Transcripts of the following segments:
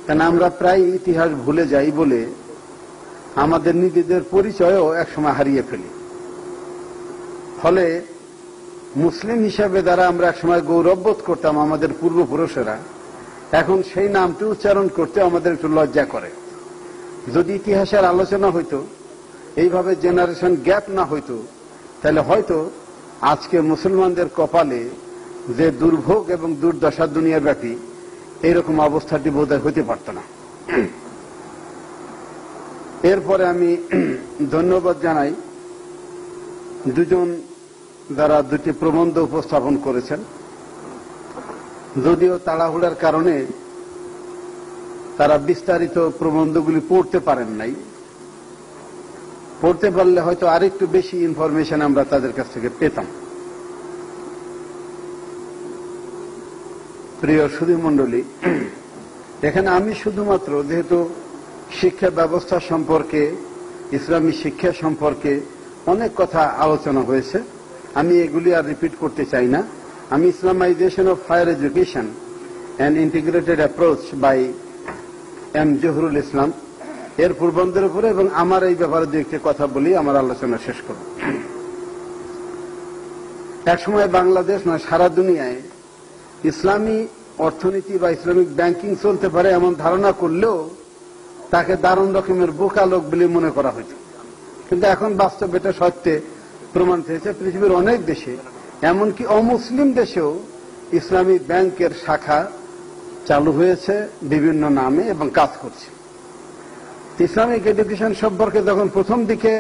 কারণ আমরা প্রায় ইতিহাস ভুলে যাই বলে আমাদের নিজেদের পরিচয়ও একসময় হারিয়ে ফেলি। ফলে মুসলিম হিসাবে দ্বারা আমরা একসময় গৌরববোধ করতাম আমাদের পূর্বপুরুষেরা, এখন সেই নামটি উচ্চারণ করতে আমাদের একটু লজ্জা করে। যদি ইতিহাসের আলোচনা হইতো, এইভাবে জেনারেশন গ্যাপ না হইতো, তাহলে হয়তো আজকে মুসলমানদের কপালে যে দুর্ভোগ এবং দুর্দশা দুনিয়াব্যাপী এইরকম অবস্থাটি বোধহয় হইতে পারত না। এরপরে আমি ধন্যবাদ জানাই দুজন যারা দুটি প্রবন্ধ উপস্থাপন করেছেন। যদিও তাড়াহুড়ার কারণে তারা বিস্তারিত প্রবন্ধগুলি পড়তে পারেন নাই, পড়তে পারলে হয়তো আরেকটু বেশি ইনফরমেশন আমরা তাদের কাছ থেকে পেতাম। প্রিয় সুধীমণ্ডলী, এখানে আমি শুধুমাত্র যেহেতু শিক্ষা ব্যবস্থা সম্পর্কে, ইসলামী শিক্ষা সম্পর্কে অনেক কথা আলোচনা হয়েছে, আমি এগুলি আর রিপিট করতে চাই না। আমি Islamization of higher education and integrated approach by M Zahurul Islam এর প্রবন্ধের উপরে এবং আমার এই ব্যাপারে দু একটি কথা বলি আমার আলোচনা শেষ করব। একসময় বাংলাদেশ নয়, সারা দুনিয়ায় ইসলামী অর্থনীতি বা ইসলামিক ব্যাংকিং চলতে পারে এমন ধারণা করলেও তাকে দারুণ রকমের বোকা লোক বলে মনে করা হয়েছে। কিন্তু এখন বাস্তব এটা সত্যি প্রমাণ হয়েছে। পৃথিবীর অনেক দেশে, এমনকি অমুসলিম দেশেও ইসলামী ব্যাংকের শাখা চালু হয়েছে বিভিন্ন নামে এবং কাজ করছে। ইসলামিক এডুকেশন সম্পর্কে যখন প্রথম দিকে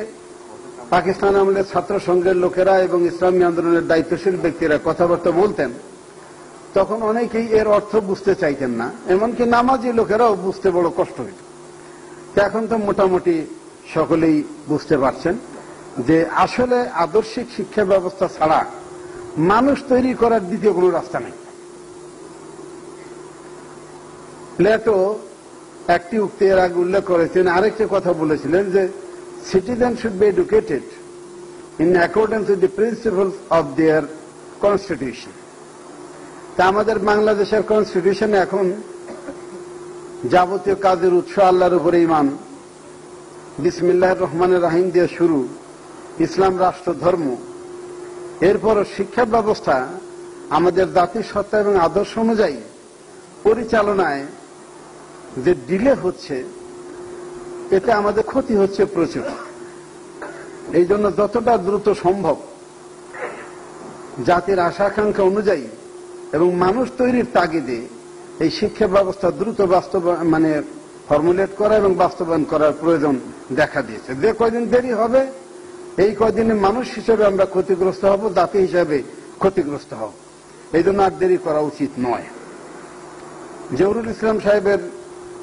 পাকিস্তান আমলের ছাত্র সংঘের লোকেরা এবং ইসলামী আন্দোলনের দায়িত্বশীল ব্যক্তিরা কথাবার্তা বলতেন, তখন অনেকেই এর অর্থ বুঝতে চাইতেন না, এমনকি নামাজি লোকেরাও বুঝতে বড় কষ্ট হইত। এখন তো মোটামুটি সকলেই বুঝতে পারছেন যে আসলে আদর্শিক শিক্ষা ব্যবস্থা ছাড়া মানুষ তৈরি করার দ্বিতীয় কোনো রাস্তা নেই। প্লেটো একটি উক্তি এর আগে উল্লেখ করেছেন, আরেকটি কথা বলেছিলেন যে citizen should be educated in accordance with the principles of their constitution. তা আমাদের বাংলাদেশের কনস্টিটিউশনে এখন যাবতীয় কাজের উৎস আল্লাহর উপরে ঈমান, বিসমিল্লাহির রহমানির রহিম দিয়ে শুরু, ইসলাম রাষ্ট্র ধর্ম। এরপরও শিক্ষা ব্যবস্থা আমাদের জাতিসত্তা এবং আদর্শ অনুযায়ী পরিচালনায় যে ডিলে হচ্ছে, এতে আমাদের ক্ষতি হচ্ছে প্রচুর। এই জন্য যতটা দ্রুত সম্ভব জাতির আশা আকাঙ্ক্ষা অনুযায়ী এবং মানুষ তৈরির তাগিদে এই শিক্ষা ব্যবস্থা দ্রুত ফর্মুলেট করা এবং বাস্তবায়ন করার প্রয়োজন দেখা দিয়েছে। যে কয়দিন দেরি হবে, এই কয়দিনে মানুষ হিসেবে আমরা ক্ষতিগ্রস্ত হব, জাতি হিসেবে ক্ষতিগ্রস্ত হব। এই জন্য আর দেরি করা উচিত নয়। জহুরুল ইসলাম সাহেবের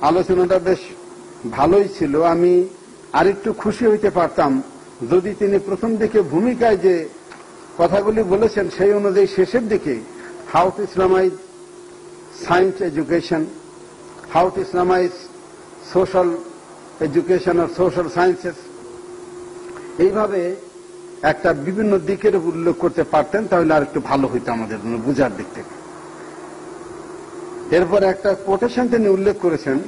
আলোচনাটা বেশ ভালোই ছিল। আমি আরেকটু খুশি হইতে পারতাম যদি তিনি প্রথম দিকে ভূমিকায় যে কথাগুলি বলেছেন সেই অনুযায়ী শেষের দিকে how to islamize science education, how to islamize social education আর সোশ্যাল সায়েন্সেস, এইভাবে একটা বিভিন্ন দিকের উল্লেখ করতে পারতেন, তাহলে আর একটু ভালো হইতো আমাদের জন্য বুঝার দিক থেকে। এরপর একটা কোটেশন তিনি উল্লেখ করেছেন,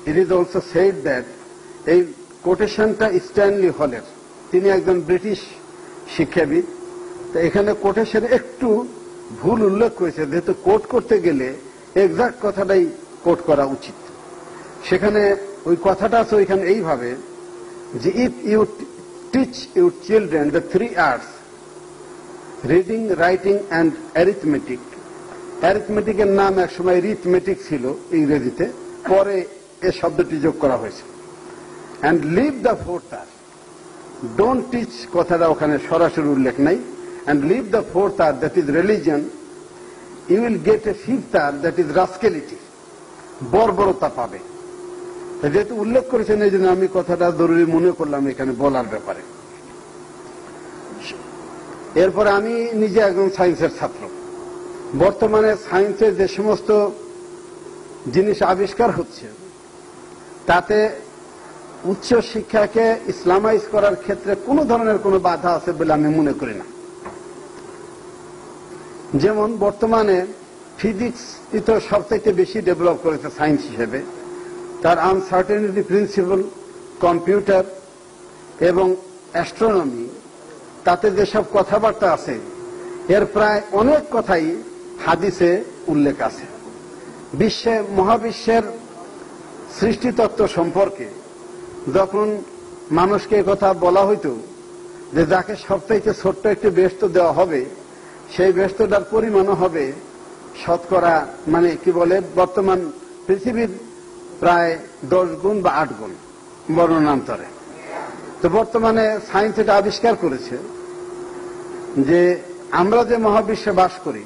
it is also said that, এই কোটেশনটা স্ট্যানলি হলের, তিনি একজন ব্রিটিশ শিক্ষাবিদ। তো এখানে কোটেশন একটু ভুল উল্লেখ করেছে, যেহেতু কোট করতে গেলে এক্সাক্ট কথাটাই কোট করা উচিত। সেখানে ওই কথাটা আছে ওইখানে এইভাবে যে if you teach your children the 3 arts, reading, writing and arithmetic, অ্যারিথমেটিকের নাম একসময় রিথমেটিক ছিল ইংরেজিতে, পরে এ শব্দটি যোগ করা হয়েছে, and leave the 4th art, don't teach কথাটা ওখানে সরাসরি উল্লেখ নাই, and leave the 4th art that is religion, you will get a 5th art that is rascality, বর্বরতা পাবে। যেহেতু উল্লেখ করেছেন এই জন্য আমি কথাটা জরুরি মনে করলাম এখানে বলার ব্যাপারে। এরপরে আমি নিজে একজন সায়েন্সের ছাত্র। বর্তমানে সায়েন্সের যে সমস্ত জিনিস আবিষ্কার হচ্ছে তাতে উচ্চ শিক্ষাকে ইসলামাইজ করার ক্ষেত্রে কোনো ধরনের কোনো বাধা আছে বলে আমি মনে করি না। যেমন বর্তমানে ফিজিক্স তো সবথেকে বেশি ডেভেলপ করেছে সায়েন্স হিসেবে, তার আনসার্টেনিটি প্রিন্সিপাল, কম্পিউটার এবং অ্যাস্ট্রোনমি, তাতে যেসব কথাবার্তা আছে এর প্রায় অনেক কথাই হাদিসে উল্লেখ আছে। মহাবিশ্বের সৃষ্টিতত্ত্ব সম্পর্কে যখন মানুষকে কথা বলা হইতো যে যাকে সবচাইতে ছোট্ট একটি বেহেশত দেওয়া হবে, সেই বেহেশতটার পরিমাণও হবে শতকরা মানে কি বলে বর্তমান পৃথিবীর প্রায় 10 গুণ বা 8 গুণ বর্ণনান্তরে। তো বর্তমানে সায়েন্স এটা আবিষ্কার করেছে যে আমরা যে মহাবিশ্বে বাস করি,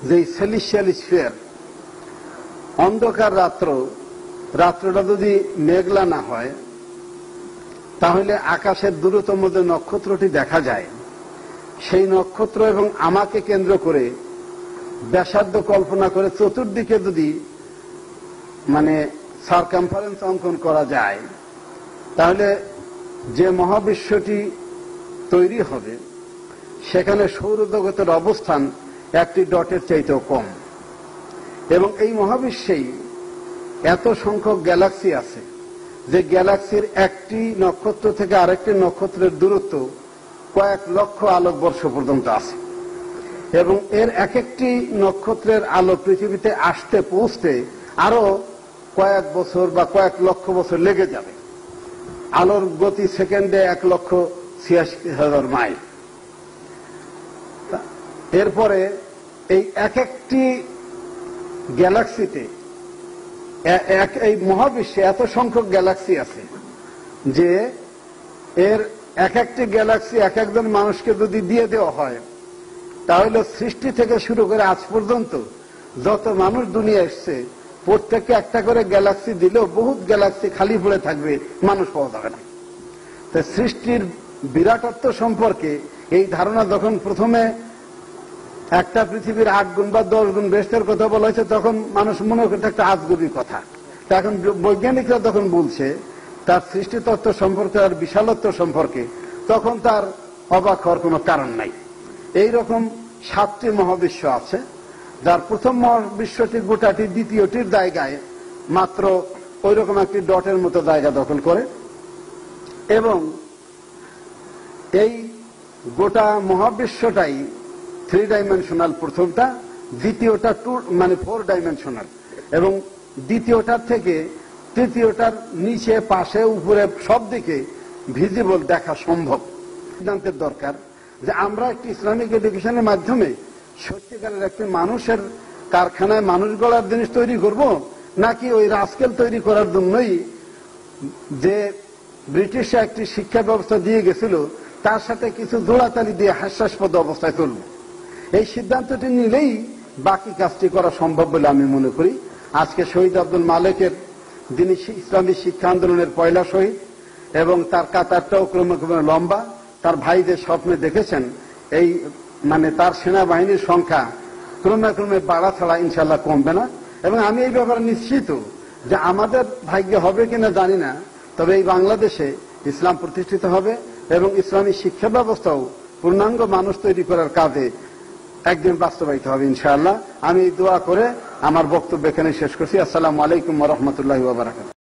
যে সেলিশিয়াল স্ফিয়ার, অন্ধকার রাত্রটা যদি মেঘলা না হয় তাহলে আকাশের দূরতম যে নক্ষত্রটি দেখা যায়, সেই নক্ষত্র এবং আমাকে কেন্দ্র করে ব্যাসার্ধ কল্পনা করে চতুর্দিকে যদি মানে সার্কামফারেন্স অঙ্কন করা যায়, তাহলে যে মহাবিশ্বটি তৈরি হবে সেখানে সৌরজগতের অবস্থান একটি ডটের চাইতেও কম। এবং এই মহাবিশ্বেই এত সংখ্যক গ্যালাক্সি আছে যে গ্যালাক্সির একটি নক্ষত্র থেকে আরেকটি নক্ষত্রের দূরত্ব কয়েক লক্ষ আলোকবর্ষ পর্যন্ত আছে। এবং এর এক একটি নক্ষত্রের আলো পৃথিবীতে আসতে পৌঁছতে আরো কয়েক বছর বা কয়েক লক্ষ বছর লেগে যাবে। আলোর গতি সেকেন্ডে 1,86,000 মাইল। এরপরে এই এক একটি গ্যালাক্সিতে, এই মহাবিশ্বে এত সংখ্যক গ্যালাক্সি আছে যে এর এক একটি গ্যালাক্সি এক একজন মানুষকে যদি দিয়ে দেওয়া হয়, তাহলে সৃষ্টি থেকে শুরু করে আজ পর্যন্ত যত মানুষ দুনিয়া এসছে প্রত্যেককে একটা করে গ্যালাক্সি দিলেও বহুত গ্যালাক্সি খালি পড়ে থাকবে, মানুষ পাওয়া যাবে না। তো সৃষ্টির বিরাটত্ব সম্পর্কে এই ধারণা যখন প্রথমে একটা পৃথিবীর 8 গুণ বা 10 গুণ বেহেশতের কথা বলা হয়েছে, তখন মানুষ মনে করতে একটা আজগুবি কথা। তা এখন বৈজ্ঞানিকরা যখন বলছে তার সৃষ্টিতত্ত্ব সম্পর্কে আর বিশালত্ব সম্পর্কে, তখন তার অবাক হওয়ার কোনো কারণ নাই। এইরকম 7টি মহাবিশ্ব আছে, যার প্রথম মহাবিশ্বটি গোটাটি দ্বিতীয়টির জায়গায় মাত্র ওই রকম একটি ডটের মতো জায়গা দখল করে। এবং এই গোটা মহাবিশ্বটাই 3 ডাইমেনশনাল প্রথমটা, দ্বিতীয়টা 4 ডাইমেনশনাল, এবং দ্বিতীয়টার থেকে তৃতীয়টার নিচে পাশে উপরে সব দিকে ভিজিবল দেখা সম্ভব। সিদ্ধান্তের দরকার যে আমরা একটি ইসলামিক এডুকেশনের মাধ্যমে সত্যিকারের একটি মানুষের কারখানায় মানুষ গড়ার জিনিস তৈরি করব, নাকি ওই রাস্কেল তৈরি করার জন্যই যে ব্রিটিশরা একটি শিক্ষা ব্যবস্থা দিয়ে গেছিল তার সাথে কিছু জোড়াতালি দিয়ে হাস্যাস্পদ অবস্থায় চলব। এই সিদ্ধান্তটি নিলেই বাকি কাজটি করা সম্ভব বলে আমি মনে করি। আজকে শহীদ আব্দুল মালেকের, যিনি ইসলামী শিক্ষা আন্দোলনের পয়লা শহীদ, এবং তার কাতারটাও ক্রমে ক্রমে লম্বা। তার ভাইদের স্বপ্নে দেখেছেন এই তার সেনাবাহিনীর সংখ্যা ক্রমে ক্রমে বাড়া ছাড়া ইনশাল্লাহ কমবে না। এবং আমি এই ব্যাপারে নিশ্চিত যে আমাদের ভাগ্যে হবে কিনা জানি না, তবে এই বাংলাদেশে ইসলাম প্রতিষ্ঠিত হবে এবং ইসলামী শিক্ষা ব্যবস্থাও পূর্ণাঙ্গ মানুষ তৈরি করার কাজে একদিন বাস্তবায়িত হবে ইনশাআল্লাহ। আমি দোয়া করে আমার বক্তব্য এখানে শেষ করছি। আসসালামু আলাইকুম ওয়া রাহমাতুল্লাহি ওয়া বারাকাতুহু।